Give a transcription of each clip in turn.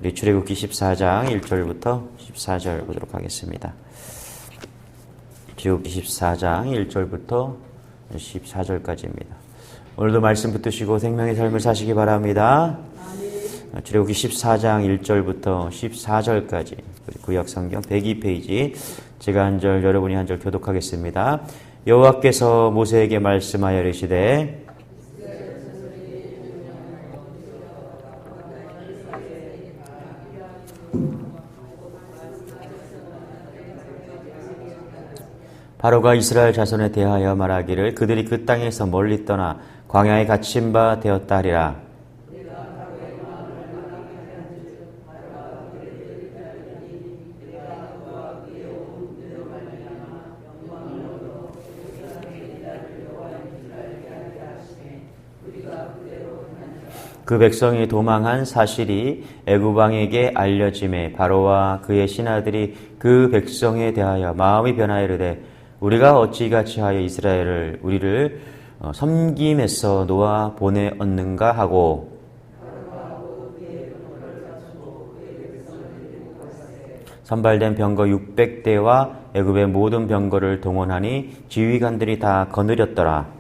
우리 출애굽기 14장 1절부터 14절 보도록 하겠습니다. 출애굽기 14장 1절부터 14절까지입니다. 오늘도 말씀 붙드시고 생명의 삶을 사시기 바랍니다. 출애굽기 14장 1절부터 14절까지 구약 성경 102페이지 제가 한 절 여러분이 한 절 교독하겠습니다. 여호와께서 모세에게 말씀하여 이르시되 바로가 이스라엘 자손에 대하여 말하기를 그들이 그 땅에서 멀리 떠나 광야에 갇힌 바 되었다 하리라. 그 백성이 도망한 사실이 애굽 왕에게 알려짐에 바로와 그의 신하들이 그 백성에 대하여 마음이 변하여 이르되 우리가 어찌 이같이 하여 이스라엘을 우리를 섬김에서 놓아 보내었는가 하고 선발된 병거 600대와 애굽의 모든 병거를 동원하니 지휘관들이 다 거느렸더라.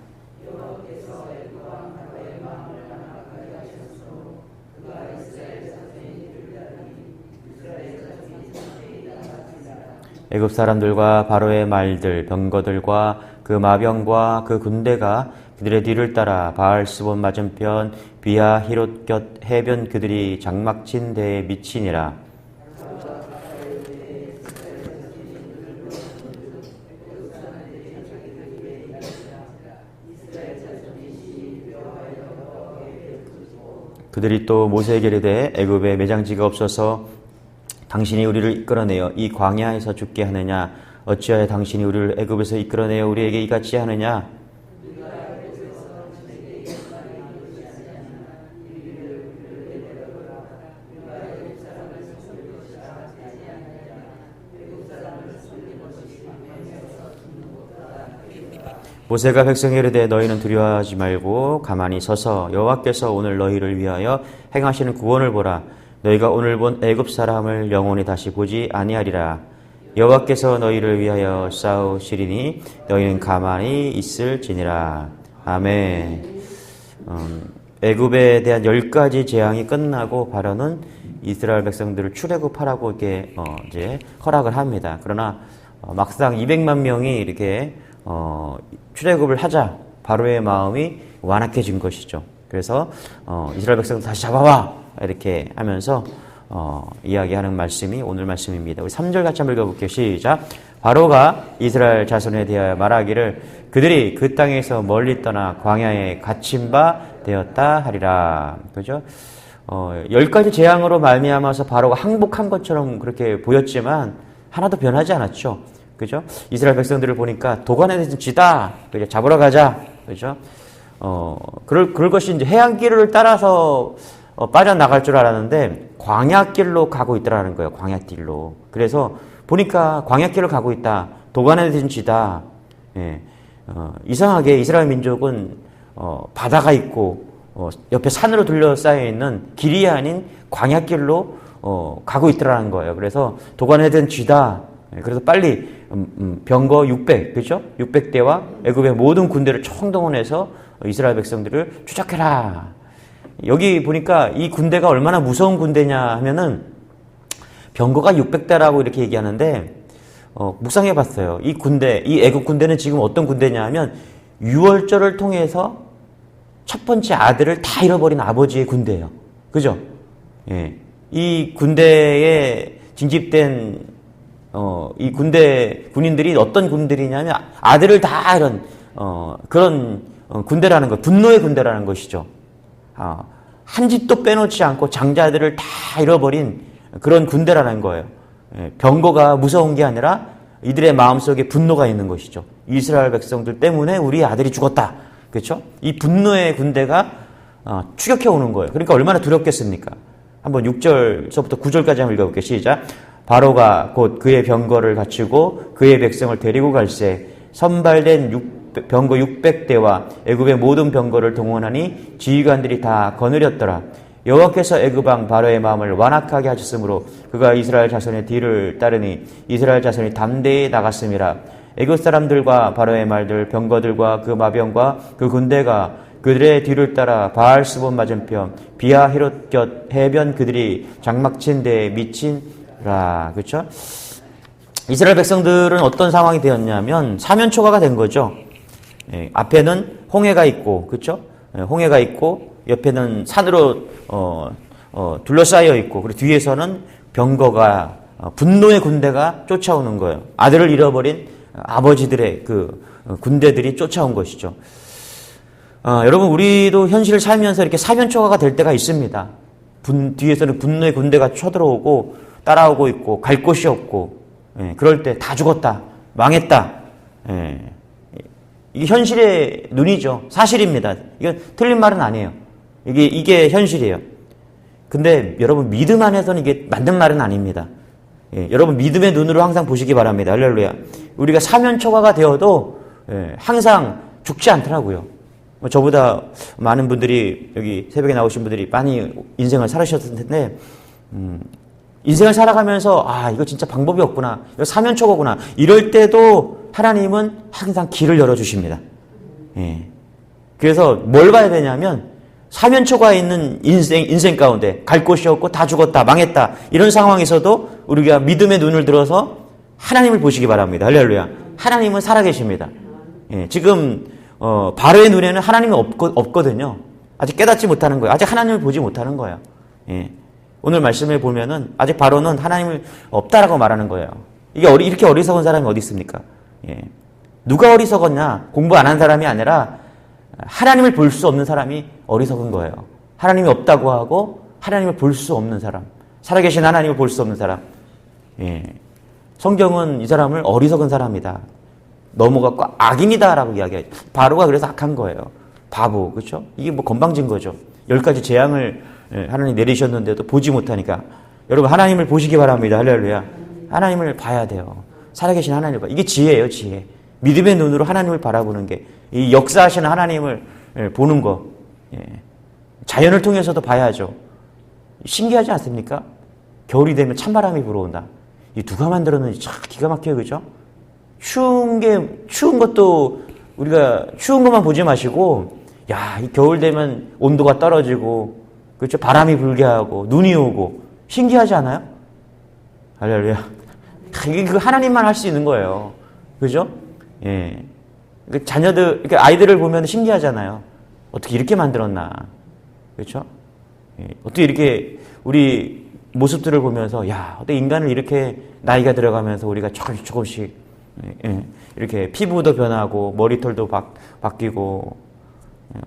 애굽 사람들과 바로의 말들, 병거들과 그 마병과 그 군대가 그들의 뒤를 따라 바알스본 맞은편 비하 히롯 곁 해변 그들이 장막친 데에 미치니라. 그들이 또 모세에게 이르되 애굽에 매장지가 없어서 당신이 우리를 이끌어내어 이 광야에서 죽게 하느냐? 어찌하여 당신이 우리를 애굽에서 이끌어내어 우리에게 이같이 하느냐? 모세가 백성에게 이르되 너희는 두려워하지 말고 가만히 서서 여호와께서 오늘 너희를 위하여 행하시는 구원을 보라. 너희가 오늘 본 애굽 사람을 영원히 다시 보지 아니하리라. 여호와께서 너희를 위하여 싸우시리니 너희는 가만히 있을지니라. 아멘. 애굽에 대한 10가지 재앙이 끝나고 바로는 이스라엘 백성들을 출애굽하라고 이렇게 이제 허락을 합니다. 그러나 막상 200만 명이 이렇게 출애굽을 하자 바로의 마음이 완악해진 것이죠. 그래서 이스라엘 백성들 다시 잡아와 이렇게 하면서 이야기하는 말씀이 오늘 말씀입니다. 우리 3절 같이 한번 읽어볼게요. 시작. 바로가 이스라엘 자손에 대하여 말하기를 그들이 그 땅에서 멀리 떠나 광야에 갇힌 바 되었다 하리라. 그죠? 10가지 재앙으로 말미암아서 바로가 항복한 것처럼 그렇게 보였지만 하나도 변하지 않았죠. 그죠? 이스라엘 백성들을 보니까 도관에 든 쥐다. 그죠? 잡으러 가자. 그죠? 그럴 것이 이제 해안길을 따라서 빠져나갈 줄 알았는데 광야길로 가고 있더라는 거예요. 광야길로. 그래서 보니까 광야길로 가고 있다. 도관에 든 쥐다. 예. 이상하게 이스라엘 민족은 바다가 있고 옆에 산으로 둘러싸여 있는 길이 아닌 광야길로 가고 있더라는 거예요. 그래서 도관에 든 쥐다. 예. 그래서 빨리 병거 600, 그죠? 600대와 애굽의 모든 군대를 총동원해서 이스라엘 백성들을 추적해라. 여기 보니까 이 군대가 얼마나 무서운 군대냐 하면은 병거가 600대라고 이렇게 얘기하는데 묵상해 봤어요. 이 군대, 이 애국 군대는 지금 어떤 군대냐 하면 유월절을 통해서 첫 번째 아들을 다 잃어버린 아버지의 군대예요. 그죠? 예. 이 군대에 징집된 이 군인들이 어떤 군인들이냐면 아들을 다 잃은 그런 군대라는 거, 분노의 군대라는 것이죠. 한 집도 빼놓지 않고 장자들을 다 잃어버린 그런 군대라는 거예요. 병거가 무서운 게 아니라 이들의 마음속에 분노가 있는 것이죠. 이스라엘 백성들 때문에 우리 아들이 죽었다. 그렇죠? 이 분노의 군대가 추격해 오는 거예요. 그러니까 얼마나 두렵겠습니까? 한번 6절서부터 9절까지 한번 읽어볼게요. 시작. 바로가 곧 그의 병거를 갖추고 그의 백성을 데리고 갈새 선발된 병거 600대와 애굽의 모든 병거를 동원하니 지휘관들이 다 거느렸더라. 여호와께서 애굽 왕 바로의 마음을 완악하게 하셨으므로 그가 이스라엘 자손의 뒤를 따르니 이스라엘 자손이 담대히 나갔음이라. 애굽 사람들과 바로의 말들, 병거들과 그 마병과 그 군대가 그들의 뒤를 따라 바알스본 맞은편 비하 히롯 곁 해변 그들이 장막친 데에 미친라. 그렇죠? 이스라엘 백성들은 어떤 상황이 되었냐면 사면초가가 된 거죠. 앞에는 홍해가 있고, 그렇죠? 홍해가 있고 옆에는 산으로 둘러싸여 있고, 그리고 뒤에서는 병거가 분노의 군대가 쫓아오는 거예요. 아들을 잃어버린 아버지들의 그 군대들이 쫓아온 것이죠. 여러분, 우리도 현실을 살면서 이렇게 사면초가가 될 때가 있습니다. 뒤에서는 분노의 군대가 쳐들어오고 따라오고 있고 갈 곳이 없고, 그럴 때 다 죽었다, 망했다. 이게 현실의 눈이죠. 사실입니다. 이건 틀린 말은 아니에요. 이게 현실이에요. 근데 여러분, 믿음 안에서는 이게 맞는 말은 아닙니다. 여러분, 믿음의 눈으로 항상 보시기 바랍니다. 할렐루야. 우리가 사면초가가 되어도 항상 죽지 않더라고요. 저보다 많은 분들이, 여기 새벽에 나오신 분들이 많이 인생을 살으셨을 텐데, 인생을 살아가면서 이거 진짜 방법이 없구나, 이거 사면초가구나, 이럴 때도 하나님은 항상 길을 열어주십니다. 그래서 뭘 봐야 되냐면, 사면초가에 있는 인생 가운데 갈 곳이 없고 다 죽었다, 망했다, 이런 상황에서도 우리가 믿음의 눈을 들어서 하나님을 보시기 바랍니다. 할렐루야. 하나님은 살아계십니다. 지금 바로의 눈에는 하나님이 없거든요. 아직 깨닫지 못하는 거예요. 아직 하나님을 보지 못하는 거예요. 오늘 말씀을 보면은 아직 바로는 하나님을 없다라고 말하는 거예요. 이렇게 어리석은 사람이 어디 있습니까? 누가 어리석었냐? 공부 안 한 사람이 아니라 하나님을 볼 수 없는 사람이 어리석은 거예요. 하나님이 없다고 하고 하나님을 볼 수 없는 사람, 살아계신 하나님을 볼 수 없는 사람. 성경은 이 사람을 어리석은 사람이다, 넘어갔고 악인이다라고 이야기해요. 바로가 그래서 악한 거예요. 바보, 그렇죠? 이게 뭐 건방진 거죠. 10가지 재앙을 하나님 내리셨는데도 보지 못하니까. 여러분, 하나님을 보시기 바랍니다. 할렐루야. 하나님을 봐야 돼요. 살아계신 하나님을 봐. 이게 지혜예요, 지혜. 믿음의 눈으로 하나님을 바라보는 게, 이 역사하시는 하나님을 보는 거. 자연을 통해서도 봐야죠. 신기하지 않습니까? 겨울이 되면 찬바람이 불어온다. 이 누가 만들었는지 참 기가 막혀요, 그죠? 추운 것도 우리가 추운 것만 보지 마시고, 이 겨울 되면 온도가 떨어지고, 그렇죠? 바람이 불게 하고, 눈이 오고, 신기하지 않아요? 할렐루야. 이게 그 하나님만 할 수 있는 거예요. 그죠? 자녀들, 이렇게 아이들을 보면 신기하잖아요. 어떻게 이렇게 만들었나. 그렇죠? 어떻게 이렇게 우리 모습들을 보면서, 어떻게 인간을 이렇게 나이가 들어가면서 우리가 조금씩 이렇게 피부도 변하고 머리털도 바뀌고.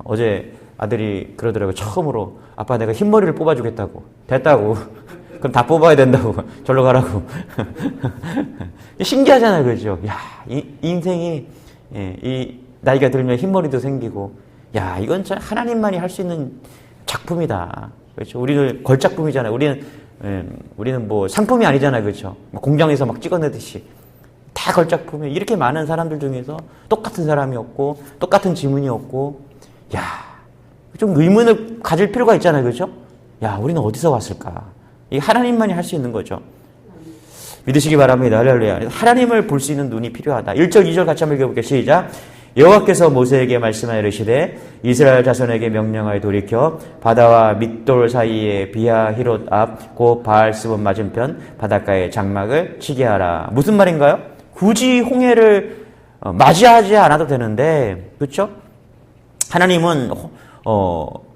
어제 아들이 그러더라고요. 처음으로 아빠 내가 흰머리를 뽑아주겠다고. 됐다고. 그럼 다 뽑아야 된다고. 절로 가라고. 신기하잖아요, 그렇죠? 이 인생이, 이 나이가 들면 흰머리도 생기고, 이건 참 하나님만이 할 수 있는 작품이다. 그렇죠? 우리는 걸작품이잖아요. 우리는 뭐 상품이 아니잖아요, 그렇죠? 공장에서 막 찍어내듯이 다 걸작품이에요. 이렇게 많은 사람들 중에서 똑같은 사람이 없고, 똑같은 지문이 없고, 좀 의문을 가질 필요가 있잖아요, 그렇죠? 우리는 어디서 왔을까? 이게 하나님만이 할 수 있는 거죠. 믿으시기 바랍니다. 할렐루야. 하나님을 볼 수 있는 눈이 필요하다. 1절, 2절 같이 한번 읽어볼게요. 시작. 여호와께서 모세에게 말씀하여 이르시되 이스라엘 자손에게 명령하여 돌이켜 바다와 밑돌 사이에 비하 히롯 앞 곧 바알스본 맞은편 바닷가에 장막을 치게 하라. 무슨 말인가요? 굳이 홍해를 맞이하지 않아도 되는데, 그렇죠? 하나님은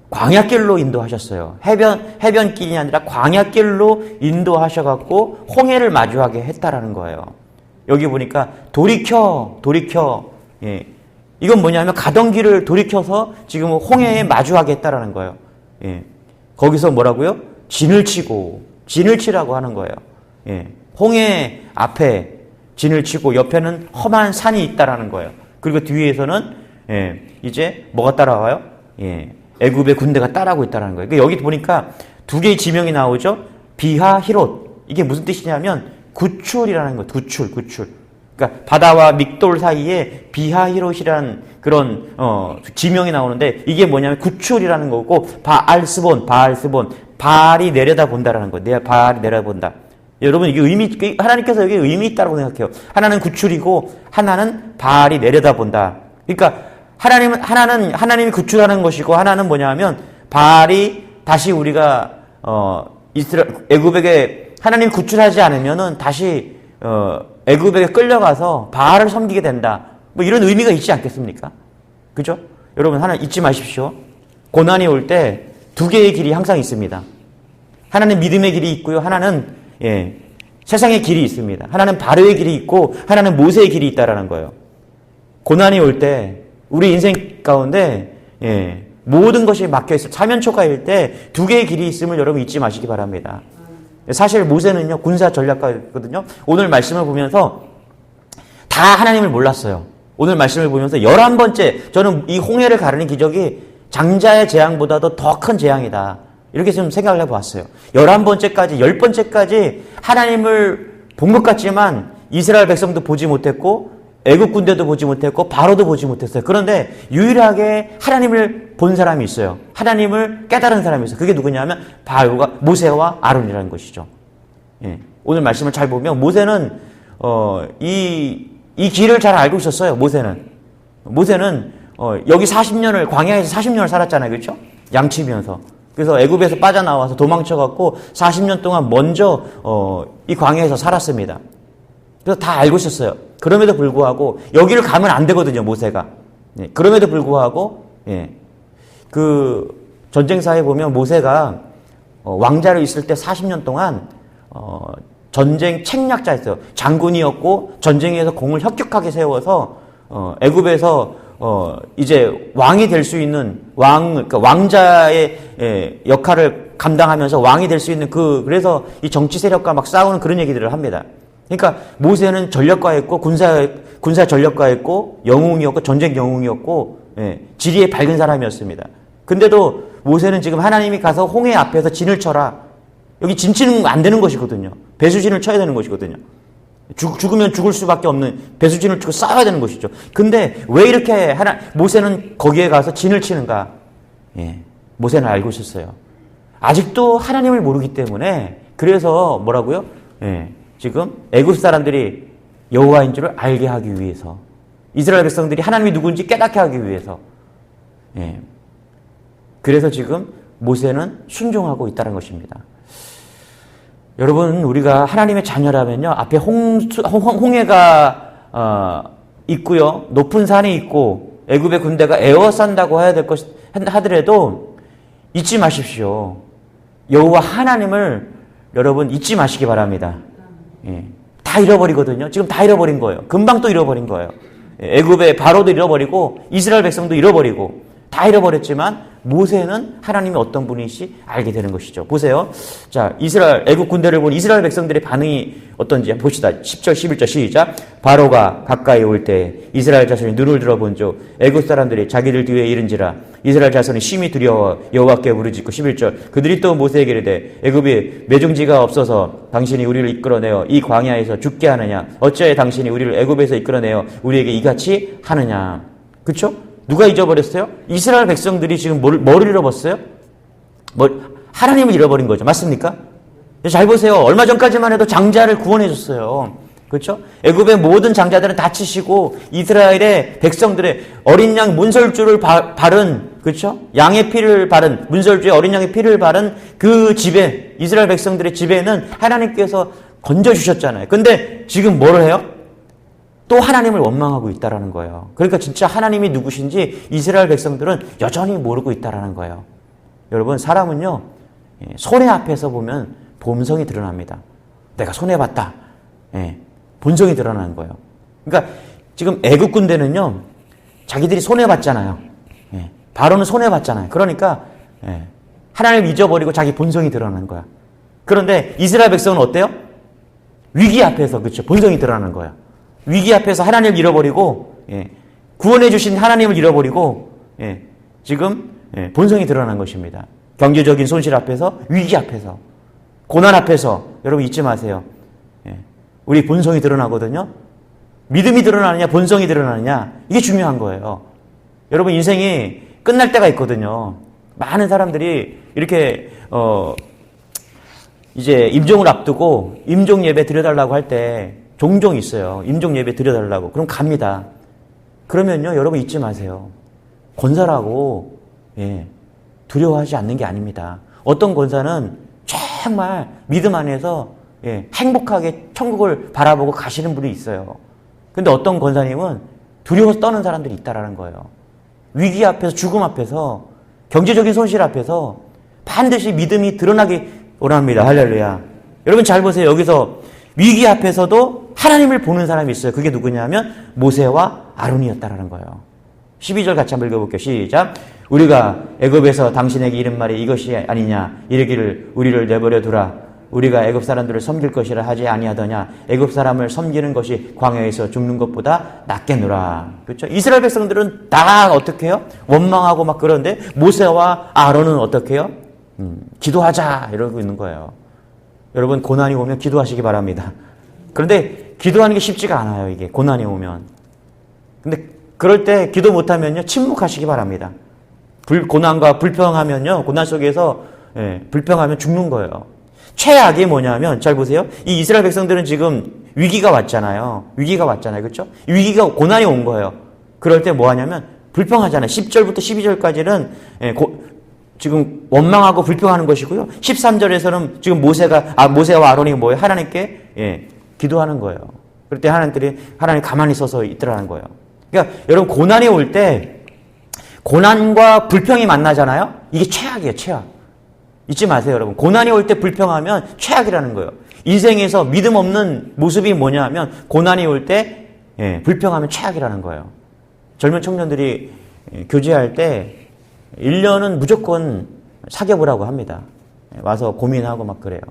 광야길로 인도하셨어요. 해변길이 아니라 광야길로 인도하셔갖고 홍해를 마주하게 했다라는 거예요. 여기 보니까 돌이켜. 이건 뭐냐면 가던 길을 돌이켜서 지금 홍해에 마주하게 했다라는 거예요. 거기서 뭐라고요? 진을 치라고 하는 거예요. 홍해 앞에 진을 치고 옆에는 험한 산이 있다라는 거예요. 그리고 뒤에서는 이제 뭐가 따라와요? 애굽의 군대가 따라오고 있다는 거예요. 그러니까 여기 보니까 두 개의 지명이 나오죠. 비하 히롯. 이게 무슨 뜻이냐면 구출이라는 거예요. 구출. 그러니까 바다와 믹돌 사이에 비하히롯이라는 그런 지명이 나오는데 이게 뭐냐면 구출이라는 거고 바알스본 바알이 내려다본다라는 거예요. 바알이 내려다본다. 여러분 이게 하나님께서 여기 의미 있다고 생각해요. 하나는 구출이고 하나는 바알이 내려다본다. 그러니까 하나님이 구출하는 것이고 하나는 뭐냐면 바알이 다시 우리가 애굽에게 하나님 구출하지 않으면은 다시 애굽에게 끌려가서 바알을 섬기게 된다. 뭐 이런 의미가 있지 않겠습니까? 그죠? 여러분 하나 잊지 마십시오. 고난이 올 때 두 개의 길이 항상 있습니다. 하나는 믿음의 길이 있고요. 하나는 세상의 길이 있습니다. 하나는 바로의 길이 있고 하나는 모세의 길이 있다라는 거예요. 고난이 올 때 우리 인생 가운데 모든 것이 막혀 있어 사면초가일 때 두 개의 길이 있음을 여러분 잊지 마시기 바랍니다. 사실 모세는요 군사 전략가였거든요. 오늘 말씀을 보면서 다 하나님을 몰랐어요. 오늘 말씀을 보면서 11번째 저는 이 홍해를 가르는 기적이 장자의 재앙보다도 더 큰 재앙이다. 이렇게 좀 생각을 해보았어요. 11번째까지 10번째까지 하나님을 본 것 같지만 이스라엘 백성도 보지 못했고 애국 군대도 보지 못했고 바로도 보지 못했어요. 그런데 유일하게 하나님을 본 사람이 있어요. 하나님을 깨달은 사람이 있어요. 그게 누구냐면 바로가 모세와 아론이라는 것이죠. 오늘 말씀을 잘 보면 모세는 이 길을 잘 알고 있었어요. 모세는 여기 40년을 광야에서 40년을 살았잖아요. 그렇죠? 양치면서. 그래서 애굽에서 빠져나와서 도망쳐갖고 40년 동안 먼저 이 광야에서 살았습니다. 그래서 다 알고 있었어요. 그럼에도 불구하고 여기를 가면 안 되거든요. 모세가. 그럼에도 불구하고 그 전쟁사에 보면 모세가 왕자로 있을 때 40년 동안 전쟁 책략자였어요. 장군이었고 전쟁에서 공을 혁혁하게 세워서 애굽에서 이제 왕이 될 수 있는 그러니까 왕자의 역할을 감당하면서 왕이 될 수 있는 그래서 이 정치 세력과 막 싸우는 그런 얘기들을 합니다. 그러니까 모세는 전력가였고 군사 전력가였고 영웅이었고 전쟁 영웅이었고 지리에 밝은 사람이었습니다. 근데도 모세는 지금 하나님이 가서 홍해 앞에서 진을 쳐라. 여기 진 치는 안 되는 것이거든요. 배수진을 쳐야 되는 것이거든요. 죽으면 죽을 수밖에 없는 배수진을 치고 싸워야 되는 것이죠. 근데 왜 이렇게 모세는 거기에 가서 진을 치는가? 모세는 알고 있었어요. 아직도 하나님을 모르기 때문에 그래서 뭐라고요? 지금 애굽 사람들이 여호와인 줄을 알게 하기 위해서 이스라엘 백성들이 하나님이 누군지 깨닫게 하기 위해서 그래서 지금 모세는 순종하고 있다는 것입니다. 여러분 우리가 하나님의 자녀라면요 앞에 홍해가 있고요 높은 산이 있고 애굽의 군대가 에워싼다고 해야 될 것 하더라도 잊지 마십시오. 여호와 하나님을 여러분 잊지 마시기 바랍니다. 다 잃어버리거든요. 지금 다 잃어버린 거예요. 금방 또 잃어버린 거예요. 애굽의 바로도 잃어버리고 이스라엘 백성도 잃어버리고 다 잃어버렸지만 모세는 하나님이 어떤 분이시 알게 되는 것이죠. 보세요. 자, 애굽 군대를 본 이스라엘 백성들의 반응이 어떤지 한번 봅시다. 10절, 11절 시작. 바로가 가까이 올 때 이스라엘 자손이 눈을 들어본즉 애굽 사람들이 자기들 뒤에 이른지라 이스라엘 자손이 심히 두려워 여호와께 부르짖고 11절 그들이 또 모세에게 이르되 애굽이 매중지가 없어서 당신이 우리를 이끌어내어 이 광야에서 죽게 하느냐 어찌하여 당신이 우리를 애굽에서 이끌어내어 우리에게 이같이 하느냐. 그렇죠? 누가 잊어버렸어요? 이스라엘 백성들이 지금 뭐를 잃어버렸어요? 하나님을 잃어버린 거죠. 맞습니까? 잘 보세요. 얼마 전까지만 해도 장자를 구원해 줬어요. 그렇죠? 애굽의 모든 장자들은 다치시고 이스라엘의 백성들의 어린 양 문설주를 바른 그렇죠? 양의 피를 바른 문설주의 어린 양의 피를 바른 그 집에 이스라엘 백성들의 집에는 하나님께서 건져 주셨잖아요. 근데 지금 뭐를 해요? 또 하나님을 원망하고 있다라는 거예요. 그러니까 진짜 하나님이 누구신지 이스라엘 백성들은 여전히 모르고 있다라는 거예요. 여러분 사람은요 손해 앞에서 보면 본성이 드러납니다. 내가 손해봤다. 본성이 드러나는 거예요. 그러니까 지금 애국 군대는요 자기들이 손해봤잖아요. 바로는 손해봤잖아요. 그러니까 하나님을 잊어버리고 자기 본성이 드러나는 거야. 그런데 이스라엘 백성은 어때요? 위기 앞에서 그렇죠 본성이 드러나는 거예요. 위기 앞에서 하나님을 잃어버리고 구원해 주신 하나님을 잃어버리고 지금 본성이 드러난 것입니다. 경제적인 손실 앞에서 위기 앞에서 고난 앞에서 여러분 잊지 마세요. 우리 본성이 드러나거든요. 믿음이 드러나느냐, 본성이 드러나느냐, 이게 중요한 거예요. 여러분, 인생이 끝날 때가 있거든요. 많은 사람들이 이렇게, 이제 임종을 앞두고 임종 예배 드려달라고 할 때 종종 있어요. 임종 예배 드려달라고. 그럼 갑니다. 그러면요, 여러분 잊지 마세요. 권사라고, 두려워하지 않는 게 아닙니다. 어떤 권사는 정말 믿음 안에서 행복하게 천국을 바라보고 가시는 분이 있어요. 근데 어떤 권사님은 두려워서 떠는 사람들이 있다라는 거예요. 위기 앞에서, 죽음 앞에서, 경제적인 손실 앞에서 반드시 믿음이 드러나기 원합니다. 할렐루야. 여러분 잘 보세요. 여기서 위기 앞에서도 하나님을 보는 사람이 있어요. 그게 누구냐면 모세와 아론이었다라는 거예요. 12절 같이 한번 읽어볼게요. 시작. 우리가 애굽에서 당신에게 이른 말이 이것이 아니냐. 이르기를 우리를 내버려 두라. 우리가 애굽 사람들을 섬길 것이라 하지 아니하더냐. 애굽 사람을 섬기는 것이 광야에서 죽는 것보다 낫겠노라. 그렇죠? 이스라엘 백성들은 다 어떻게 해요? 원망하고 막 그러는데 모세와 아론은 어떻게 해요? 기도하자 이러고 있는 거예요. 여러분 고난이 오면 기도하시기 바랍니다. 그런데 기도하는 게 쉽지가 않아요. 이게 고난이 오면. 근데 그럴 때 기도 못하면요 침묵하시기 바랍니다. 고난과 불평하면요 고난 속에서 불평하면 죽는 거예요. 최악이 뭐냐면 잘 보세요. 이 이스라엘 백성들은 지금 위기가 왔잖아요. 위기가 왔잖아요. 그렇죠? 위기가 고난이 온 거예요. 그럴 때 뭐 하냐면 불평하잖아요. 10절부터 12절까지는 지금 원망하고 불평하는 것이고요. 13절에서는 지금 모세와 아론이 뭐예요? 하나님께 기도하는 거예요. 그럴 때 하나님 가만히 서서 있더라는 거예요. 그러니까 여러분 고난이 올 때 고난과 불평이 만나잖아요. 이게 최악이에요. 최악. 잊지 마세요, 여러분. 고난이 올 때 불평하면 최악이라는 거예요. 인생에서 믿음 없는 모습이 뭐냐 하면 고난이 올 때 불평하면 최악이라는 거예요. 젊은 청년들이 교제할 때 1년은 무조건 사귀어보라고 합니다. 와서 고민하고 막 그래요.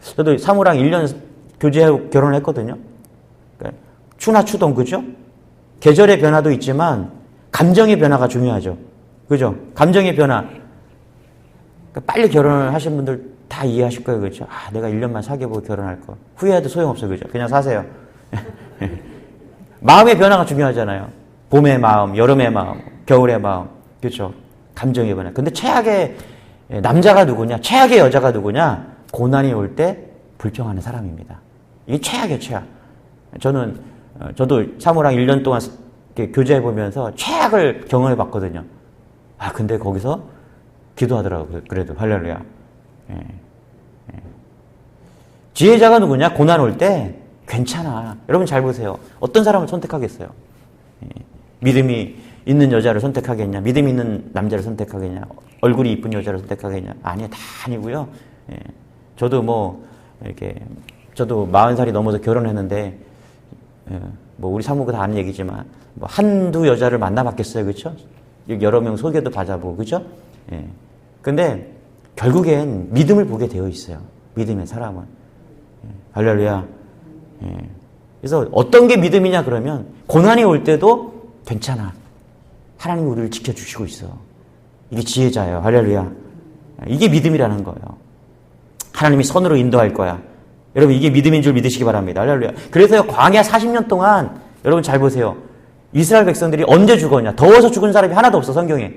저도 사모랑 1년 교제하고 결혼을 했거든요. 추나 추동, 그죠? 계절의 변화도 있지만 감정의 변화가 중요하죠. 그죠? 감정의 변화. 빨리 결혼을 하신 분들 다 이해하실 거예요. 그렇죠? 아, 내가 1년만 사귀어보고 결혼할 거. 후회해도 소용없어요. 그죠? 그냥 사세요. 마음의 변화가 중요하잖아요. 봄의 마음, 여름의 마음, 겨울의 마음. 그렇죠? 감정의 변화. 근데 최악의 남자가 누구냐? 최악의 여자가 누구냐? 고난이 올 때 불평하는 사람입니다. 이게 최악이에요, 최악. 저도 사모랑 1년 동안 교제해보면서 최악을 경험해 봤거든요. 아, 근데 거기서 기도하더라고요. 그래도 할렐루야. 지혜자가 누구냐? 고난 올 때 괜찮아. 여러분 잘 보세요. 어떤 사람을 선택하겠어요? 믿음이 있는 여자를 선택하겠냐? 믿음 있는 남자를 선택하겠냐? 얼굴이 이쁜 여자를 선택하겠냐? 아니요, 다 아니고요. 저도 저도 40살이 넘어서 결혼했는데 우리 사모가 다 아는 얘기지만 한두 여자를 만나봤겠어요, 그렇죠? 여러 명 소개도 받아보고, 그렇죠? 근데 결국엔 믿음을 보게 되어 있어요. 믿음의 사람은. 할렐루야. 그래서 어떤 게 믿음이냐 그러면 고난이 올 때도 괜찮아. 하나님이 우리를 지켜주시고 있어. 이게 지혜자예요. 할렐루야. 이게 믿음이라는 거예요. 하나님이 선으로 인도할 거야. 여러분 이게 믿음인 줄 믿으시기 바랍니다. 할렐루야. 그래서 광야 40년 동안 여러분 잘 보세요. 이스라엘 백성들이 언제 죽었냐. 더워서 죽은 사람이 하나도 없어 성경에.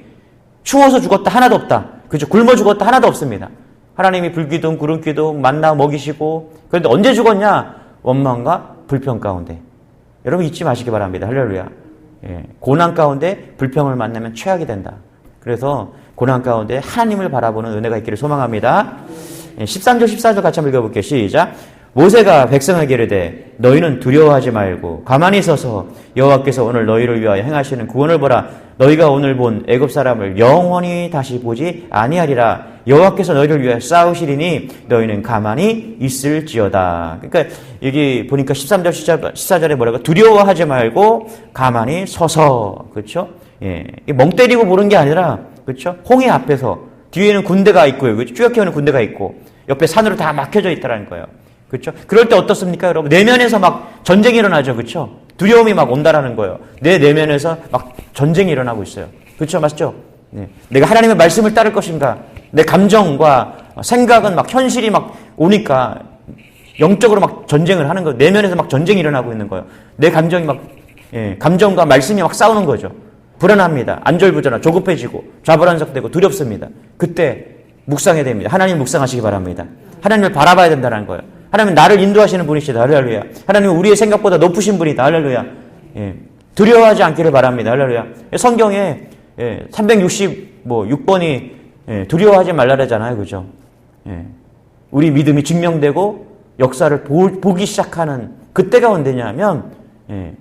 추워서 죽었다 하나도 없다. 그렇죠? 굶어 죽었다 하나도 없습니다. 하나님이 불기둥 구름기둥 만나 먹이시고. 그런데 언제 죽었냐? 원망과 불평 가운데. 여러분 잊지 마시기 바랍니다. 할렐루야. 고난 가운데 불평을 만나면 최악이 된다. 그래서 고난 가운데 하나님을 바라보는 은혜가 있기를 소망합니다. 13절 14절 같이 한번 읽어볼게요. 시작. 모세가 백성에게 이르되 너희는 두려워하지 말고 가만히 서서 여호와께서 오늘 너희를 위하여 행하시는 구원을 보라. 너희가 오늘 본 애굽 사람을 영원히 다시 보지 아니하리라. 여호와께서 너희를 위하여 싸우시리니 너희는 가만히 있을지어다. 그러니까 여기 보니까 13절 14절에 뭐라고? 두려워하지 말고 가만히 서서. 그렇죠? 멍 때리고 보는 게 아니라 그렇죠? 홍해 앞에서 뒤에는 군대가 있고요. 그렇죠? 쭈역해오는 군대가 있고 옆에 산으로 다 막혀져 있다라는 거예요. 그렇죠? 그럴 때 어떻습니까, 여러분? 내면에서 막 전쟁이 일어나죠. 그렇죠? 두려움이 막 온다라는 거예요. 내 내면에서 막 전쟁이 일어나고 있어요. 그렇죠? 맞죠? 네. 내가 하나님의 말씀을 따를 것인가? 내 감정과 생각은 막 현실이 막 오니까 영적으로 막 전쟁을 하는 거예요. 내면에서 막 전쟁이 일어나고 있는 거예요. 내 감정이 막, 감정과 말씀이 막 싸우는 거죠. 불안합니다. 안절부절하고 조급해지고 좌불안석되고 두렵습니다. 그때 묵상해야 됩니다. 하나님 묵상하시기 바랍니다. 하나님을 바라봐야 된다는 거예요. 하나님은 나를 인도하시는 분이시다. 할렐루야. 하나님은 우리의 생각보다 높으신 분이다. 할렐루야. 두려워하지 않기를 바랍니다. 할렐루야. 성경에 366번이 두려워하지 말라잖아요. 그죠? 우리 믿음이 증명되고 역사를 보기 시작하는 그때가 언제냐면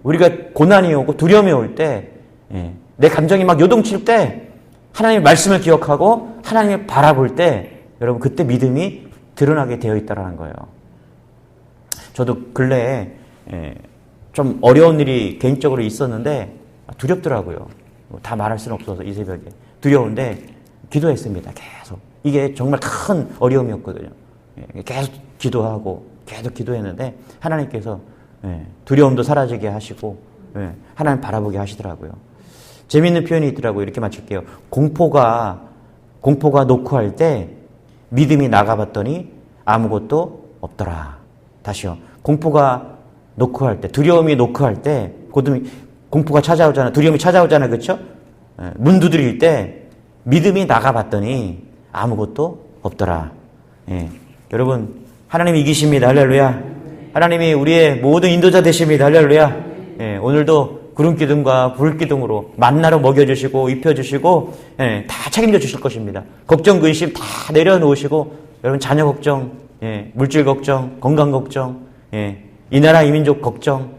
우리가 고난이 오고 두려움이 올 때 내 감정이 막 요동칠 때 하나님의 말씀을 기억하고 하나님을 바라볼 때 여러분 그때 믿음이 드러나게 되어 있다는 거예요. 저도 근래에 좀 어려운 일이 개인적으로 있었는데 두렵더라고요. 다 말할 수는 없어서 이 새벽에 두려운데 기도했습니다. 계속. 이게 정말 큰 어려움이었거든요. 계속 기도하고 계속 기도했는데 하나님께서 두려움도 사라지게 하시고 하나님 바라보게 하시더라고요. 재미있는 표현이 있더라고요. 이렇게 맞출게요. 공포가 노크할 때 믿음이 나가봤더니 아무것도 없더라. 다시요. 공포가 노크할 때, 두려움이 노크할 때, 공포가 찾아오잖아. 두려움이 찾아오잖아. 그렇죠? 문 두드릴 때 믿음이 나가봤더니 아무것도 없더라. 여러분 하나님이 이기십니다. 할렐루야. 하나님이 우리의 모든 인도자 되십니다. 할렐루야. 오늘도 구름기둥과 불기둥으로 만나로 먹여주시고 입혀주시고 다 책임져 주실 것입니다. 걱정 근심 다 내려놓으시고 여러분 자녀 걱정, 물질 걱정, 건강 걱정, 이 나라 이민족 걱정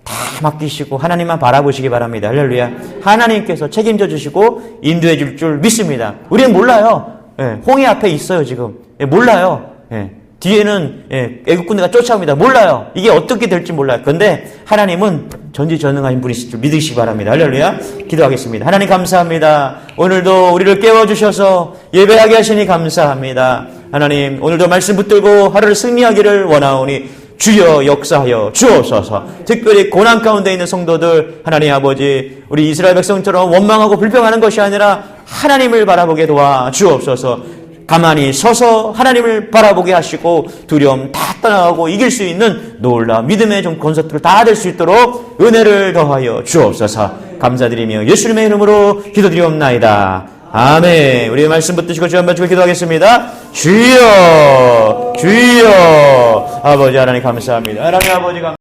다 맡기시고 하나님만 바라보시기 바랍니다. 할렐루야. 하나님께서 책임져 주시고 인도해 줄 줄 믿습니다. 우리는 몰라요. 홍해 앞에 있어요 지금. 몰라요. 뒤에는 애국 군대가 쫓아옵니다. 몰라요. 이게 어떻게 될지 몰라요. 그런데 하나님은 전지전능하신 분이실 줄 믿으시기 바랍니다. 할렐루야. 기도하겠습니다. 하나님 감사합니다. 오늘도 우리를 깨워주셔서 예배하게 하시니 감사합니다. 하나님 오늘도 말씀 붙들고 하루를 승리하기를 원하오니 주여 역사하여 주옵소서. 특별히 고난 가운데 있는 성도들 하나님 아버지 우리 이스라엘 백성처럼 원망하고 불평하는 것이 아니라 하나님을 바라보게 도와 주옵소서. 가만히 서서 하나님을 바라보게 하시고 두려움 다 떠나가고 이길 수 있는 놀라운 믿음의 좀 건설들을 다 될 수 있도록 은혜를 더하여 주옵소서. 감사드리며 예수님의 이름으로 기도드리옵나이다. 아멘. 우리의 말씀 붙드시고 주 한번 주고 기도하겠습니다. 주여 주여 아버지 하나님 감사합니다. 하나님 아버지 감사합니다.